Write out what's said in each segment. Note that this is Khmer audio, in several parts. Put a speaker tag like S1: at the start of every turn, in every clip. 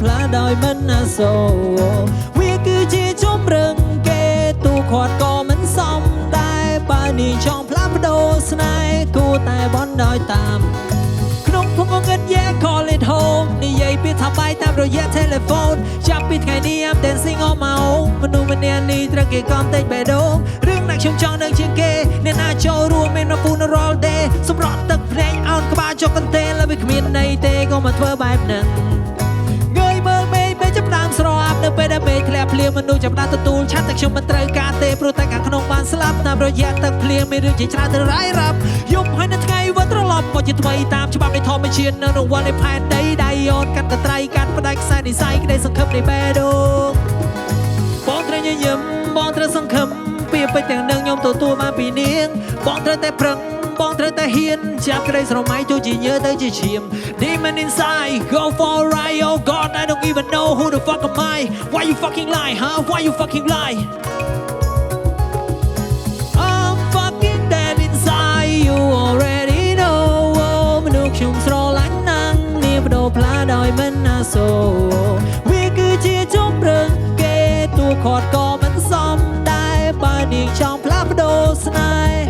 S1: ផ្លាដោយមិនណាសូវាគឺជាជំរឹងគេទូខាត់ក៏មិនសមដែរបើនេះចង់ផ្លាស់ប្ដូរស្នេហ៍គូតែបន់ដោយតាមក្នុងភពងឹត yeah call it home និយាយពីថាបាយតាមរយៈ telephone ចាប់ពីថ្ងៃនេះ I'm dancing on my own មនុស្សម្នាក់នេះត្រូវគេកំតែងបេះដូងរឿងណាខ្ញុំចង់នឹងជាងគេអ្នកណាចូលរួមមានមក funeral day សម្រក់ទឹកភ្នែកអោនក្បាលចុកកន្ទេលហើយវាគ្មានន័យទេក៏មកធ្វើបែបហ្នឹងងើយមើលមេឃពេលចាប់ដើមស្រអាប់នៅពេលដែលមេឃធ្លាក់ភ្លៀងមនុស្សចាប់ដើមទទួលឆាត់តែខ្ញុំមិនត្រូវការទេព្រោះតែខាងក្នុងបានស្លាប់តាមរយៈទឹកភ្លៀងមានរឿងជាច្រើនទៅរាយរាប់យប់ហើយនៅថ្ងៃវិលត្រឡប់មកជាថ្មីតាមច្បាប់នៃធម្មជាតិនៅរង្វាន់នៃផែនដីដៃយោនកាត់កត្រៃកាត់ផ្ដាច់ខ្សែនិស័យក្តីសង្ឃឹមនៃបេះដូងបងត្រូវញញឹមបងត្រូវសង្ឃឹមពីពេចទាំងនឹងខ្ញុំទទួលបានពីនាងបងត្រូវតែប្រឹងបងត្រូវតែហ៊ានចាប់ក្តីស្រមៃចូលជាញើទៅជាឈាម Demon inside go for a ride oh god I don't even know who the fuck am I why you fucking lie huh why you fucking lie I'm fucking dead inside you already know មនុស្សខ្ញុំស្រឡាញ់ណាស់នេះបដូរផ្លាដោយមិនណាសូវាគឺជាជំរឹងគេទូខាត់ក៏មិនសមដែរបើនាងចង់ផ្លាស់ប្ដូរស្នេហ៍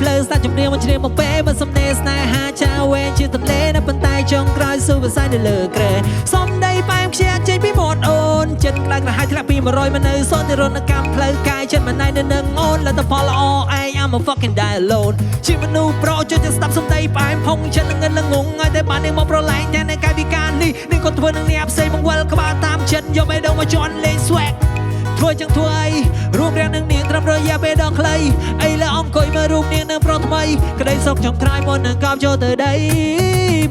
S1: ផ្លូវស្ដាច់ជំនៀងមកជ្រាបមកពេលមិនសំនេស្នេហាចាវែងជាទន្លេនៅប៉ុន្តែចុងក្រោយស៊ូវិស័យនៅលើក្រែសំដីបែបខ្ជាចេញពីមាត់អូនចិត្តក្តៅក្រហាយធ្លាក់ពី100មកនៅសន្តិរណកម្មផ្លូវកាយចិត្តមិនណៃនៅនឹងអូនលទ្ធផលល្អឯង I'm a fucking die alone ជាមនុស្សប្រុសជួយទាំងស្ដាប់សំដីបែបផុងចិត្តនឹងងងឲ្យតែបាននាងមកប្រឡែងតែនៅកាយវិការនេះនាងក៏ធ្វើនឹងអ្នកផ្សេងបង្វិលក្បាលតាមចិត្តយកបេះដូងមកជន់លេង swagធ្វើចឹងធ្វើអីរួមរាំងនឹងនាងត្រឹមរយៈពេលដ៏ខ្លីអីលើអង្គុយមើលរូបនាងនៅប្រុសថ្មីក្តីសុខចុងក្រោយមុននឹងកោបចូលទៅដី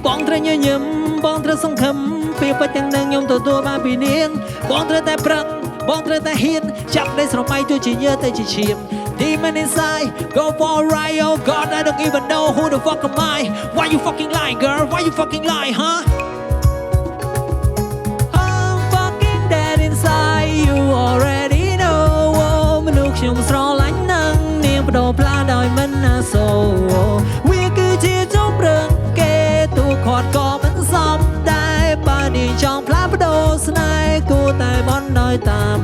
S1: បងត្រូវញញឹមបងត្រូវសង្ឃឹមពីពេចទាំងនឹងខ្ញុំទទួលបានពីនាងបងត្រូវតែប្រឹងបងត្រូវតែហ៊ានចាប់ក្តីស្រមៃចូលជាញើទៅជាឈាម Demon inside go for a ride oh god I don't even know who the fuck am I why you fucking lie girl why you fucking lie huh I'm fucking dead inside you already know មនុស្សខ្ញុំស្រឡាញ់ណាស់នាងបដូរផ្លាដោយមិនណាសូវាគឺជាជំរឹងគេទូខាត់ក៏មិនសមដែរបើនាងចង់ផ្លាស់ប្ដូរស្នេហ៍គួរតែបន់ដោយតាម